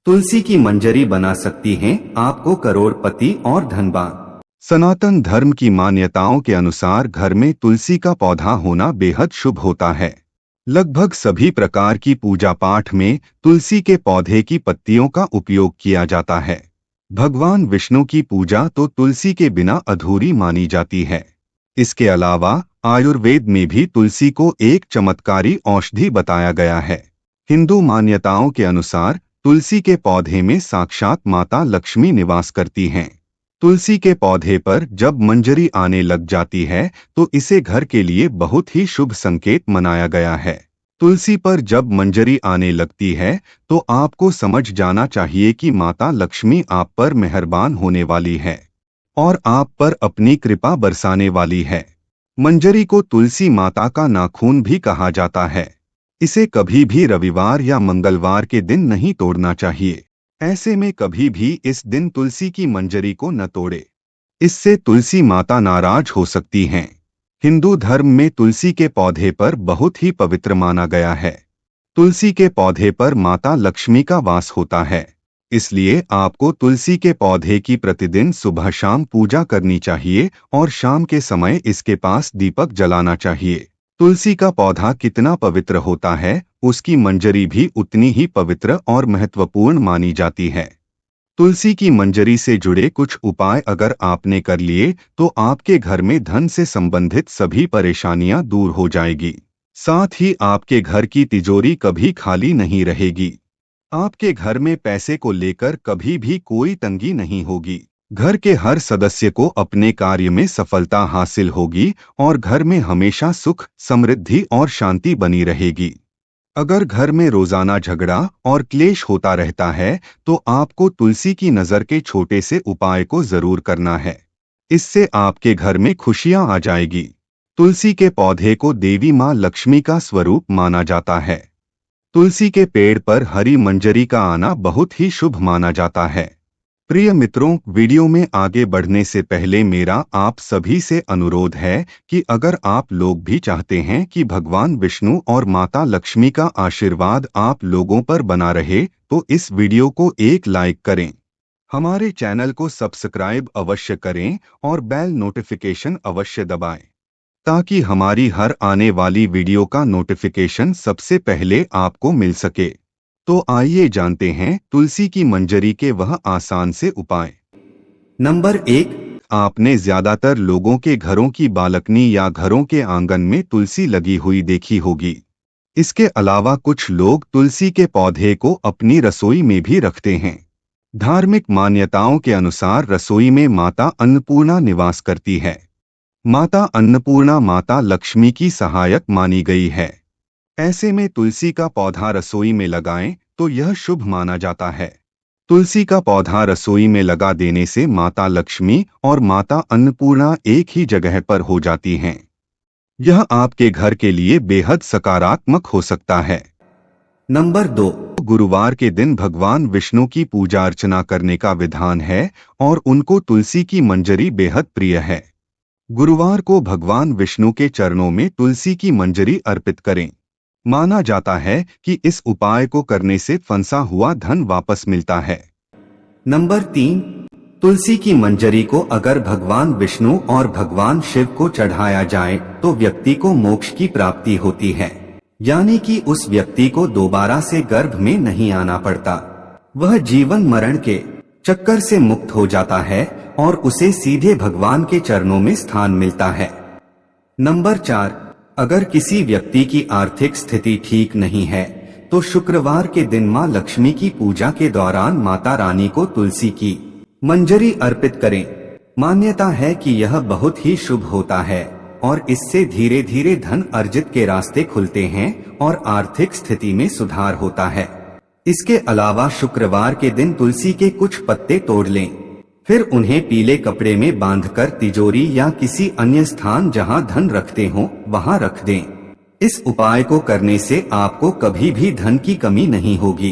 तुलसी की मंजरी बना सकती हैं आपको करोड़पति और धनवान। सनातन धर्म की मान्यताओं के अनुसार घर में तुलसी का पौधा होना बेहद शुभ होता है। लगभग सभी प्रकार की पूजा पाठ में तुलसी के पौधे की पत्तियों का उपयोग किया जाता है। भगवान विष्णु की पूजा तो तुलसी के बिना अधूरी मानी जाती है। इसके अलावा आयुर्वेद में भी तुलसी को एक चमत्कारी औषधि बताया गया है। हिंदू मान्यताओं के अनुसार तुलसी के पौधे में साक्षात माता लक्ष्मी निवास करती हैं। तुलसी के पौधे पर जब मंजरी आने लग जाती है तो इसे घर के लिए बहुत ही शुभ संकेत मनाया गया है। तुलसी पर जब मंजरी आने लगती है तो आपको समझ जाना चाहिए कि माता लक्ष्मी आप पर मेहरबान होने वाली है और आप पर अपनी कृपा बरसाने वाली है। मंजरी को तुलसी माता का नाखून भी कहा जाता है। इसे कभी भी रविवार या मंगलवार के दिन नहीं तोड़ना चाहिए। ऐसे में कभी भी इस दिन तुलसी की मंजरी को न तोड़े, इससे तुलसी माता नाराज हो सकती हैं। हिंदू धर्म में तुलसी के पौधे पर बहुत ही पवित्र माना गया है। तुलसी के पौधे पर माता लक्ष्मी का वास होता है, इसलिए आपको तुलसी के पौधे की प्रतिदिन सुबह शाम पूजा करनी चाहिए और शाम के समय इसके पास दीपक जलाना चाहिए। तुलसी का पौधा कितना पवित्र होता है, उसकी मंजरी भी उतनी ही पवित्र और महत्वपूर्ण मानी जाती है। तुलसी की मंजरी से जुड़े कुछ उपाय अगर आपने कर लिए तो आपके घर में धन से संबंधित सभी परेशानियां दूर हो जाएगी। साथ ही आपके घर की तिजोरी कभी खाली नहीं रहेगी। आपके घर में पैसे को लेकर कभी भी कोई तंगी नहीं होगी। घर के हर सदस्य को अपने कार्य में सफलता हासिल होगी और घर में हमेशा सुख, समृद्धि और शांति बनी रहेगी। अगर घर में रोजाना झगड़ा और क्लेश होता रहता है तो आपको तुलसी की नज़र के छोटे से उपाय को जरूर करना है। इससे आपके घर में खुशियां आ जाएगी। तुलसी के पौधे को देवी मां लक्ष्मी का स्वरूप माना जाता है। तुलसी के पेड़ पर हरी मंजरी का आना बहुत ही शुभ माना जाता है। प्रिय मित्रों, वीडियो में आगे बढ़ने से पहले मेरा आप सभी से अनुरोध है कि अगर आप लोग भी चाहते हैं कि भगवान विष्णु और माता लक्ष्मी का आशीर्वाद आप लोगों पर बना रहे तो इस वीडियो को एक लाइक करें, हमारे चैनल को सब्सक्राइब अवश्य करें और बेल नोटिफिकेशन अवश्य दबाएं ताकि हमारी हर आने वाली वीडियो का नोटिफिकेशन सबसे पहले आपको मिल सके। तो आइए जानते हैं तुलसी की मंजरी के वह आसान से उपाय। नंबर 1, आपने ज्यादातर लोगों के घरों की बालकनी या घरों के आंगन में तुलसी लगी हुई देखी होगी। इसके अलावा कुछ लोग तुलसी के पौधे को अपनी रसोई में भी रखते हैं। धार्मिक मान्यताओं के अनुसार रसोई में माता अन्नपूर्णा निवास करती है। माता अन्नपूर्णा माता लक्ष्मी की सहायक मानी गई है। ऐसे में तुलसी का पौधा रसोई में लगाएं तो यह शुभ माना जाता है। तुलसी का पौधा रसोई में लगा देने से माता लक्ष्मी और माता अन्नपूर्णा एक ही जगह पर हो जाती हैं। यह आपके घर के लिए बेहद सकारात्मक हो सकता है। नंबर 2, गुरुवार के दिन भगवान विष्णु की पूजा अर्चना करने का विधान है और उनको तुलसी की मंजरी बेहद प्रिय है। गुरुवार को भगवान विष्णु के चरणों में तुलसी की मंजरी अर्पित करें। माना जाता है कि इस उपाय को करने से फंसा हुआ धन वापस मिलता है। नंबर 3, तुलसी की मंजरी को अगर भगवान विष्णु और भगवान शिव को चढ़ाया जाए तो व्यक्ति को मोक्ष की प्राप्ति होती है, यानी कि उस व्यक्ति को दोबारा से गर्भ में नहीं आना पड़ता। वह जीवन मरण के चक्कर से मुक्त हो जाता है और उसे सीधे भगवान के चरणों में स्थान मिलता है। नंबर 4, अगर किसी व्यक्ति की आर्थिक स्थिति ठीक नहीं है तो शुक्रवार के दिन मां लक्ष्मी की पूजा के दौरान माता रानी को तुलसी की मंजरी अर्पित करें। मान्यता है कि यह बहुत ही शुभ होता है और इससे धीरे धीरे धन अर्जित के रास्ते खुलते हैं और आर्थिक स्थिति में सुधार होता है। इसके अलावा शुक्रवार के दिन तुलसी के कुछ पत्ते तोड़ लें, फिर उन्हें पीले कपड़े में बांधकर तिजोरी या किसी अन्य स्थान जहां धन रखते हो वहां रख दें। इस उपाय को करने से आपको कभी भी धन की कमी नहीं होगी।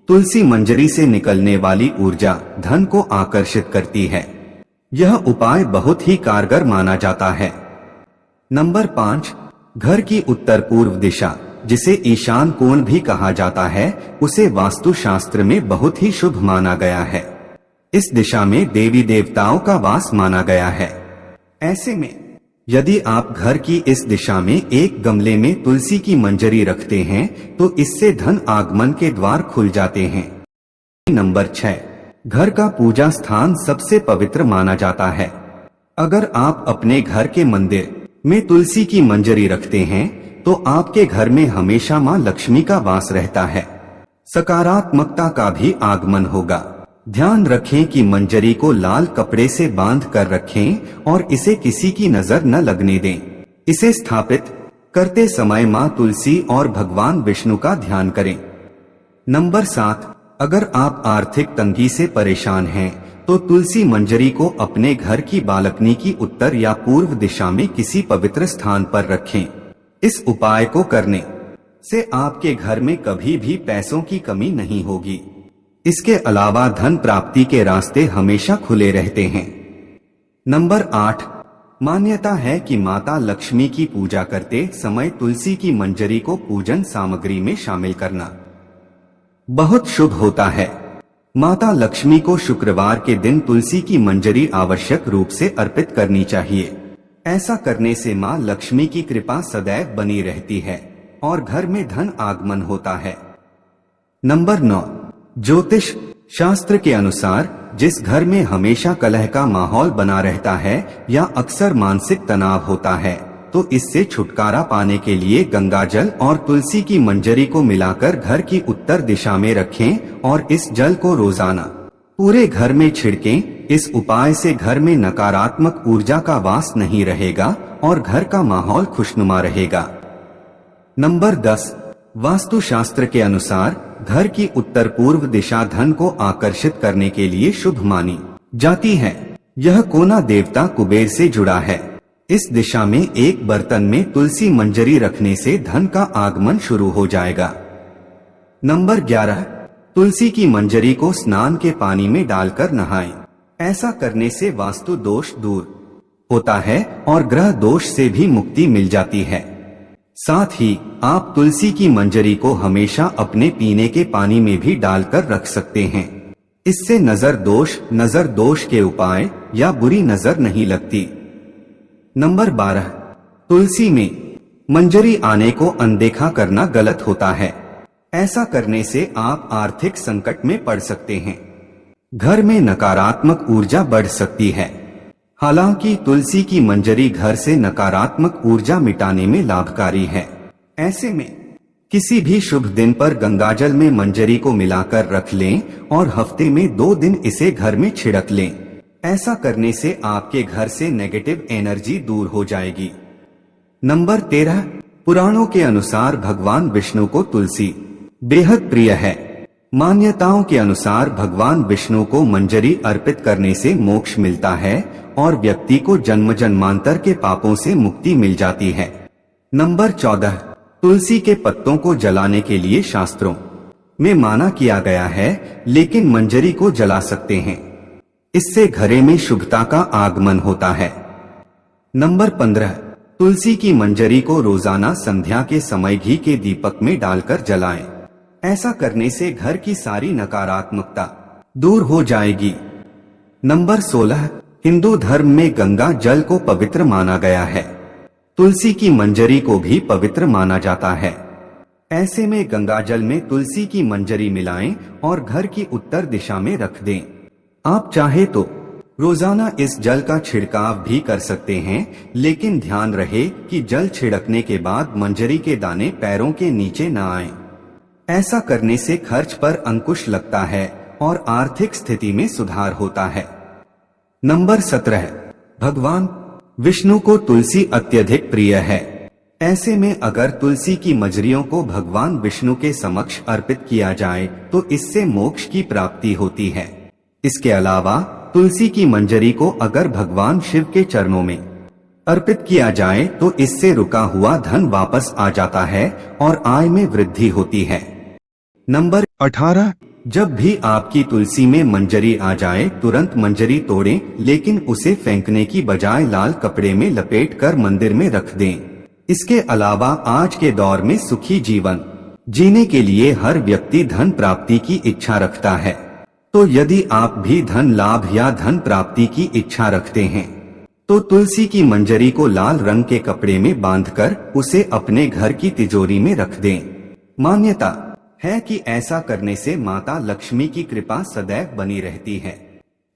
तुलसी मंजरी से निकलने वाली ऊर्जा धन को आकर्षित करती है। यह उपाय बहुत ही कारगर माना जाता है। नंबर 5, घर की उत्तर पूर्व दिशा जिसे ईशान कोण भी कहा जाता है, उसे वास्तुशास्त्र में बहुत ही शुभ माना गया है। इस दिशा में देवी देवताओं का वास माना गया है। ऐसे में यदि आप घर की इस दिशा में एक गमले में तुलसी की मंजरी रखते हैं तो इससे धन आगमन के द्वार खुल जाते हैं। नंबर 6, घर का पूजा स्थान सबसे पवित्र माना जाता है। अगर आप अपने घर के मंदिर में तुलसी की मंजरी रखते हैं तो आपके घर में हमेशा मां लक्ष्मी का वास रहता है, सकारात्मकता का भी आगमन होगा। ध्यान रखें कि मंजरी को लाल कपड़े से बांध कर रखें और इसे किसी की नजर न लगने दें। इसे स्थापित करते समय मां तुलसी और भगवान विष्णु का ध्यान करें। नंबर 7, अगर आप आर्थिक तंगी से परेशान हैं तो तुलसी मंजरी को अपने घर की बालकनी की उत्तर या पूर्व दिशा में किसी पवित्र स्थान पर रखें। इस उपाय को करने से आपके घर में कभी भी पैसों की कमी नहीं होगी। इसके अलावा धन प्राप्ति के रास्ते हमेशा खुले रहते हैं। नंबर 8, मान्यता है कि माता लक्ष्मी की पूजा करते समय तुलसी की मंजरी को पूजन सामग्री में शामिल करना बहुत शुभ होता है। माता लक्ष्मी को शुक्रवार के दिन तुलसी की मंजरी आवश्यक रूप से अर्पित करनी चाहिए। ऐसा करने से मां लक्ष्मी की कृपा सदैव बनी रहती है और घर में धन आगमन होता है। नंबर 9, ज्योतिष शास्त्र के अनुसार जिस घर में हमेशा कलह का माहौल बना रहता है या अक्सर मानसिक तनाव होता है तो इससे छुटकारा पाने के लिए गंगाजल और तुलसी की मंजरी को मिलाकर घर की उत्तर दिशा में रखें और इस जल को रोजाना पूरे घर में छिड़कें। इस उपाय से घर में नकारात्मक ऊर्जा का वास नहीं रहेगा और घर का माहौल खुशनुमा रहेगा। नंबर 10, वास्तुशास्त्र के अनुसार घर की उत्तर पूर्व दिशा धन को आकर्षित करने के लिए शुभ मानी जाती है। यह कोना देवता कुबेर से जुड़ा है। इस दिशा में एक बर्तन में तुलसी मंजरी रखने से धन का आगमन शुरू हो जाएगा। नंबर 11, तुलसी की मंजरी को स्नान के पानी में डालकर नहाएं। ऐसा करने से वास्तु दोष दूर होता है और ग्रह दोष से भी मुक्ति मिल जाती है। साथ ही आप तुलसी की मंजरी को हमेशा अपने पीने के पानी में भी डालकर रख सकते हैं। इससे नजर दोष के उपाय या बुरी नजर नहीं लगती। नंबर 12, तुलसी में मंजरी आने को अनदेखा करना गलत होता है। ऐसा करने से आप आर्थिक संकट में पड़ सकते हैं। घर में नकारात्मक ऊर्जा बढ़ सकती है। हालांकि तुलसी की मंजरी घर से नकारात्मक ऊर्जा मिटाने में लाभकारी है। ऐसे में किसी भी शुभ दिन पर गंगाजल में मंजरी को मिलाकर रख लें और हफ्ते में 2 दिन इसे घर में छिड़क लें। ऐसा करने से आपके घर से नेगेटिव एनर्जी दूर हो जाएगी। नंबर 13, पुराणों के अनुसार भगवान विष्णु को तुलसी बेहद प्रिय है। मान्यताओं के अनुसार भगवान विष्णु को मंजरी अर्पित करने से मोक्ष मिलता है और व्यक्ति को जन्म जन्मांतर के पापों से मुक्ति मिल जाती है। नंबर 14, तुलसी के पत्तों को जलाने के लिए शास्त्रों में माना किया गया है, लेकिन मंजरी को जला सकते हैं। इससे घरे में शुभता का आगमन होता है। नंबर 15, तुलसी की मंजरी को रोजाना संध्या के समय घी के दीपक में डालकर जलाएं। ऐसा करने से घर की सारी नकारात्मकता दूर हो जाएगी। नंबर 16, हिंदू धर्म में गंगा जल को पवित्र माना गया है। तुलसी की मंजरी को भी पवित्र माना जाता है। ऐसे में गंगाजल में तुलसी की मंजरी मिलाएं और घर की उत्तर दिशा में रख दें। आप चाहे तो रोजाना इस जल का छिड़काव भी कर सकते हैं, लेकिन ध्यान रहे कि जल छिड़कने के बाद मंजरी के दाने पैरों के नीचे न आएं। ऐसा करने से खर्च पर अंकुश लगता है और आर्थिक स्थिति में सुधार होता है। नंबर 17, भगवान विष्णु को तुलसी अत्यधिक प्रिय है। ऐसे में अगर तुलसी की मंजरियों को भगवान विष्णु के समक्ष अर्पित किया जाए तो इससे मोक्ष की प्राप्ति होती है। इसके अलावा तुलसी की मंजरी को अगर भगवान शिव के चरणों में अर्पित किया जाए तो इससे रुका हुआ धन वापस आ जाता है और आय में वृद्धि होती है। नंबर 18, जब भी आपकी तुलसी में मंजरी आ जाए तुरंत मंजरी तोड़ें, लेकिन उसे फेंकने की बजाय लाल कपड़े में लपेटकर मंदिर में रख दें। इसके अलावा आज के दौर में सुखी जीवन जीने के लिए हर व्यक्ति धन प्राप्ति की इच्छा रखता है। तो यदि आप भी धन लाभ या धन प्राप्ति की इच्छा रखते हैं तो तुलसी की मंजरी को लाल रंग के कपड़े में बांधकर उसे अपने घर की तिजोरी में रख दें। मान्यता है कि ऐसा करने से माता लक्ष्मी की कृपा सदैव बनी रहती है।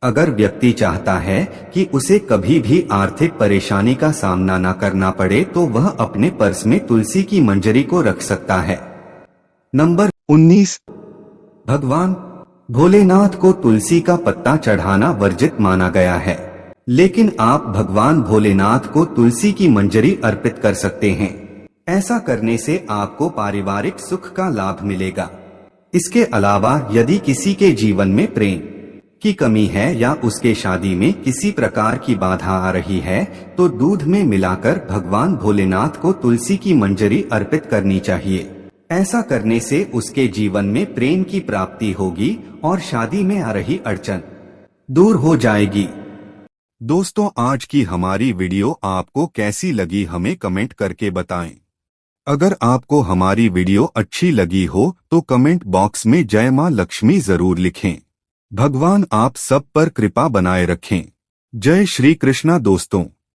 अगर व्यक्ति चाहता है कि उसे कभी भी आर्थिक परेशानी का सामना न करना पड़े तो वह अपने पर्स में तुलसी की मंजरी को रख सकता है। नंबर 19। भगवान भोलेनाथ को तुलसी का पत्ता चढ़ाना वर्जित माना गया है, लेकिन आप भगवान भोलेनाथ को तुलसी की मंजरी अर्पित कर सकते हैं। ऐसा करने से आपको पारिवारिक सुख का लाभ मिलेगा। इसके अलावा यदि किसी के जीवन में प्रेम की कमी है या उसके शादी में किसी प्रकार की बाधा आ रही है तो दूध में मिलाकर भगवान भोलेनाथ को तुलसी की मंजरी अर्पित करनी चाहिए। ऐसा करने से उसके जीवन में प्रेम की प्राप्ति होगी और शादी में आ रही अड़चन दूर हो जाएगी। दोस्तों, आज की हमारी वीडियो आपको कैसी लगी हमें कमेंट करके बताएं। अगर आपको हमारी वीडियो अच्छी लगी हो तो कमेंट बॉक्स में जय मां लक्ष्मी जरूर लिखें। भगवान आप सब पर कृपा बनाए रखें। जय श्री कृष्णा दोस्तों।